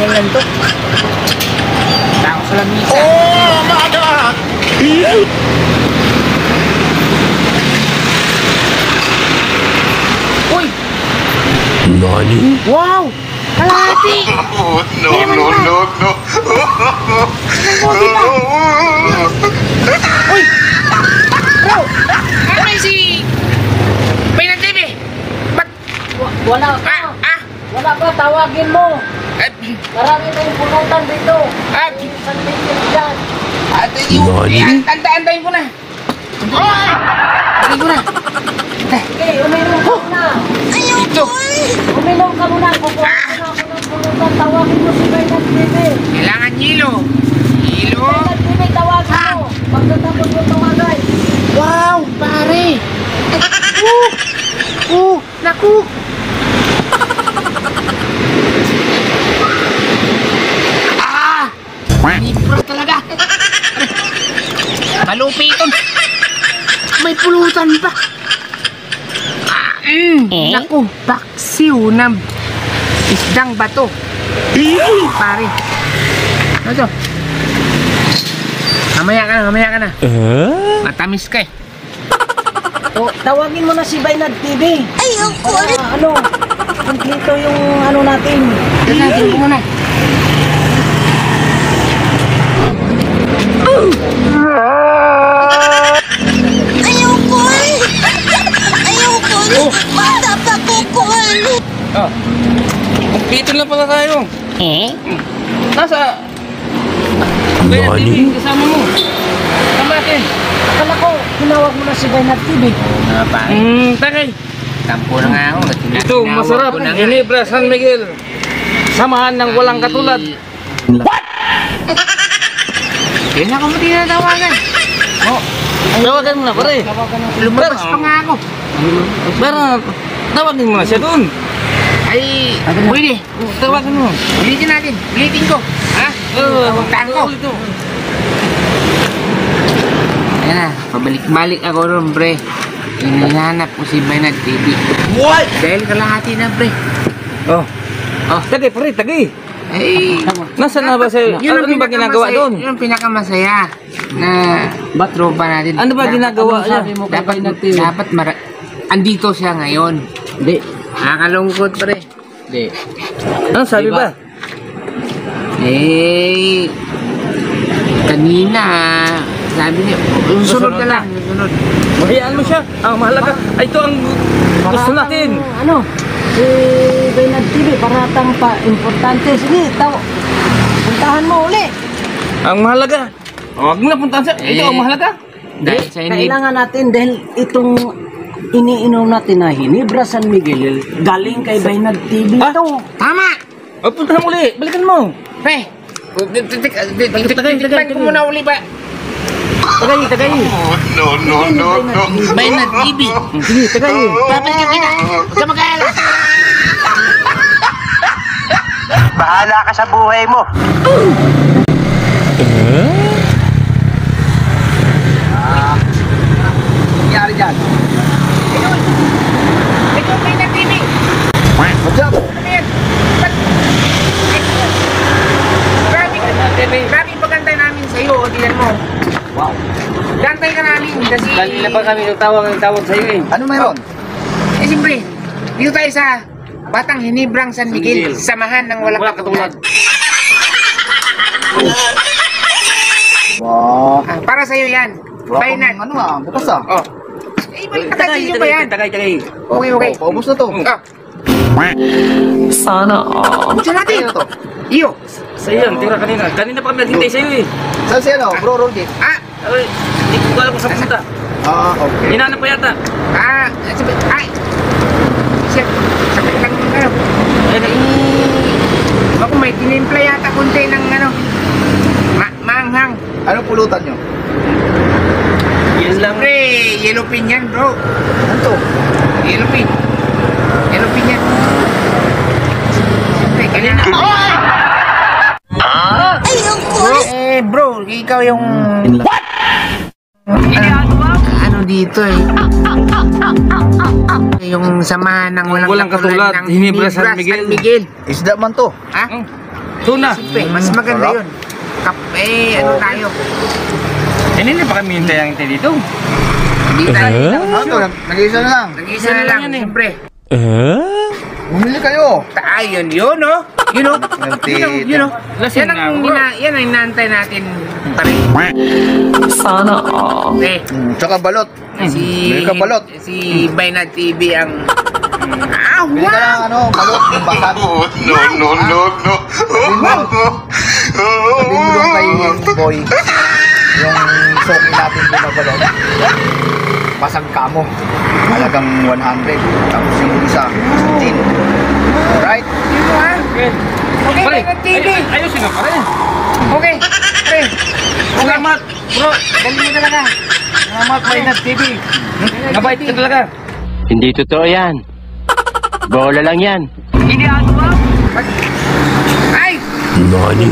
Kailan to? Tao sa lamisa. Oh, my God! Uy! Nani? Wow! Kalahati! Oh, no, no, no, no. Uy! Bro! Ano yung si... Bainat TV? Ba't... Wala ka. Wala ka, tawagin mo. Marami tayong pulutan dito. San Miguel dyan. Nani? Antayin ko na. Antayin ko na. Okay, uminom ka muna. Ito. Uminom ka muna. Kukuha ka na ako ng pulutan. Tawagin mo si Bainat TV. Kailangan hilo. Hilo. Bainat TV, tawagin mo. Pagkatapos mo tumagay. Wow, pare. Naku. Libro talaga. Malupiton. May pulutan pa. Naku, paksiw na isdang bato. Pare. Ano to? Mamaya ka na. Matamis ka eh. O, tawagin mo na si Bainat TV. Ano? Kompleto yung ano natin. Tignan ko muna. Dito na pala tayo. Nasa... Nani? Kasama mo. Kasama natin. Akala ko, tinawag mo na si Bainat TV. Nga pare. Tagay. Tampo na nga ako. Ito, masarap. Ginebra San Miguel. Samahan ng walang katulad. Kailan ako mo tinatawagan? Tawagan mo na, pare. Lumabas pa nga ako. Pero, tawagin mo na siya doon. Ay, pwede. Tawagan mo. Ulitin natin. Ulitin ko. Ha? Tawagtaan ko. Ayan na, pabalik-balik ako ron, pre. Hinahanap ko si Bainat TV. What? Dahil kalahati na, pre. Oh. Tagay, pare, tagay. Ay, Nasaan na ba sa'yo? Ano ba ginagawa doon? Yun ang pinakamasaya na tropa natin. Ano ba ginagawa niya? Dapat andito siya ngayon. Hindi. Nakakalungkot, pre. Hindi. Ano sabi ba? Eh, kanina, sabi niya, sunod ka lang. Sunod. Mahiyaan mo siya. Ang mahalaga. Ay, ito ang gusto natin. Ano? Si Bainat TV, paratang pa importante. Sige, puntahan mo uli. Ang mahalaga. Huwag mo na puntahan siya. Ito ang mahalaga. Dahil sa inip. Kailangan natin dahil itong iniinom natin na Ginebra San Miguel galing kay Bainat TV. Ah? Ito. Tama! O, puntahan mo ulit. Balikan mo. Pre, tikman ko muna uli ba? Tagay. Oh, no, no, no, no. Bainat TV. Sige, tagay. Babalik kita. Huwag ka mag-aalala. Bahala ka sa buhay mo. Nangyari dyan? Ito, Bainat TV. What's up? Ano yan? Ba't? Grabe pagantay namin sa'yo. O, tingnan mo. Wow. Gantay ka namin kasi... Kanina pa kami ng tawag sa'yo eh. Ano mayroon? Eh, siyempre, dito tayo sa Batang Ginebrang San Miguel. Samahan ng walang katulad. Wow. Para sa'yo yan. Bainat. Ano nga? Bukas ah. Oh. Eh, pagkakasal nyo ba yan? Tagay. Okay. Paubos na to. Oh. Sana all. Buksan natin. Ano to? Iyo. Sa'yo yan, tira kanina. Kanina pa kami naghintay sa'yo eh. Saan siya no? Bro, Roger. Ah, Ay, hindi ko alam kung saan punta. Ah, okay. Hinanap pa yata. sabi, ay. Siya, sabi lang ano. Ako may tinimpla yata kunti ng ano. Maanghang. Anong pulutan nyo? Yan lang. Siyempre, yellow pin yan, bro. Ano to? Yellow pin. Yellow pin yan. Siyempre, kanina. Bro, ikaw yung... What? Ano dito eh? Yung samahan ng walang Walang katulad, ng Ginebra San Miguel. Isda man to. Ha? Tuna. Siyempre, mas maganda Sarap. yun. Ano tayo? Hindi pa kami hintay ang hintay dito. Hindi tayo. Ano to? Nag-iisa na lang. Nag-isa na lang, siyempre. Bumili kayo. Ayun, yun, no? Yun, no? Nagtitip. Yun, no? Lasing Yan ang, na ako. yan ang inaantay natin. Pare. Sana all. Eh, Tsaka balot. si... Bili ka balot. Si Bainat TV ang... Bili ka ng ano, balot. Yung basag. Sabihin mo doon kay Boy. Yung soki natin yung balot. Basag ka mo. Halagang 100. Tapos yung isa, 15. Alright? Yun, ha? Okay, Pare, Bainat TV. ayusin nga pare. Okay, pre. Salamat, bro. Galing mo talaga. Salamat, Bainat TV. Mabait ka talaga. Hindi totoo yan. Bola lang yan. Ay! Nani?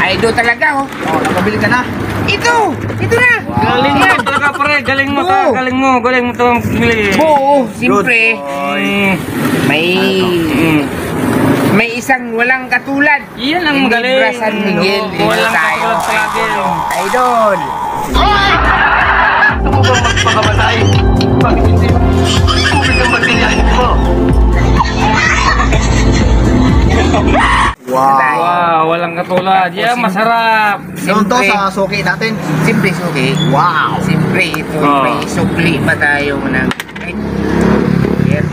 Idol talaga, oh. Oh, nakabili ka na. Ito! Ito na! Galing mo talaga pare. Galing mo ta. Galing mo. Galing mo ito ang pili. Oo, siyempre. May... May isang walang katulad. Yan ang Hindi magaling. Bra San Miguel. Dito Walang tayo. katulad palagi. Idol. Ano bang magpakamatay? Bakit hindi mo? Tubig ang matinyahin mo. Wow. Wow, walang katulad. Yan, masarap. Doon to Siyempre. sa suki natin. Siyempre, suki. Wow. Siyempre, ito. Oh. May sukli pa tayo ng... Ay,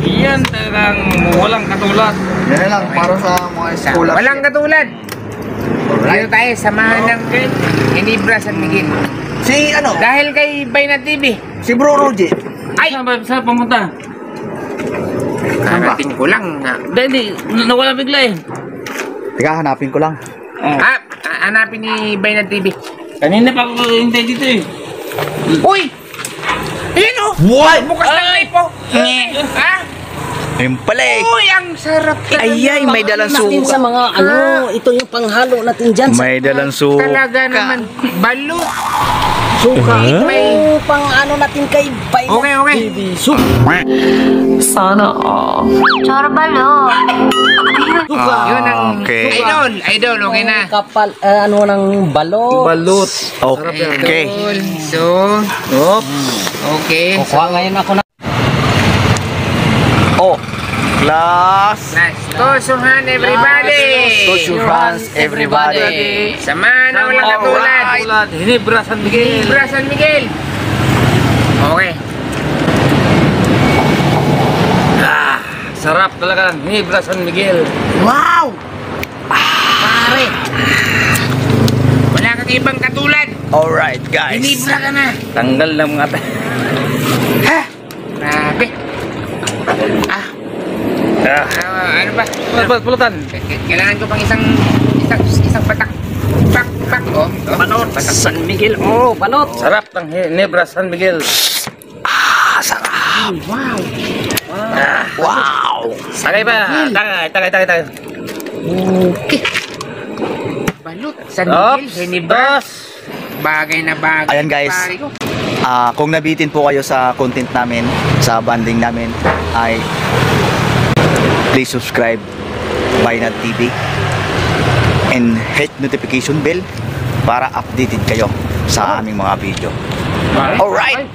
Yan talagang walang katulad. Yan lang, para sa mga scholar. walang katulad. Dito tayo, samahan ng Ginebra San Miguel. Si ano? Dahil kay Bainat TV. Si Bro Roji. Ay! Saan pumunta? Karating ko lang nga. Hindi, nawala bigla eh. Teka, hanapin ko lang. Hanapin ni Bainat TV. Kanina pa ako hintay dito eh. Uy! Ayan o! What? Bukas ng live po! Ha? Ayun pala eh. Uy, ang sarap talaga. Ay, may dalang Natin sa suka. mga ano, ito yung panghalo natin dyan. May dalang suka. Talaga naman. Balut. Suka. Ito Huh? yung pang ano natin kay Bainat Okay, okay. TV. Suka. Sana all. Suka. Yun ang... Okay. Idol, okay na. Kapal, ano ng balot. Balut. Okay. Idol. So, Op. okay. Kuha ngayon ako na. Oh. Last. Nice. Tosuhan, everybody. Touch your hands, everybody. Samahan na walang katulad. Katulad. Ginebra San Miguel. Ginebra San Miguel. Okay. Sarap talaga. Ginebra San Miguel. Wow! Pare. Wala kang ibang katulad. Alright, guys. Ginebra ka na. Tanggal na mga Ha? Grabe. Ano ba? Pulutan. Kailangan ko pang isang patak. Pak. Oh. Balot. San Miguel. Oh, balot. Sarap ng Ginebra San Miguel. Wow. Wow. Tagay pa. Tagay. Okay. Balut. San Oops. Miguel. Ginebra. Dos. Bagay na bagay. Ayan, guys. Pare ko. Kung nabitin po kayo sa content namin, sa banding namin, ay please subscribe Bainat TV and hit notification bell para updated kayo sa aming mga video. Alright!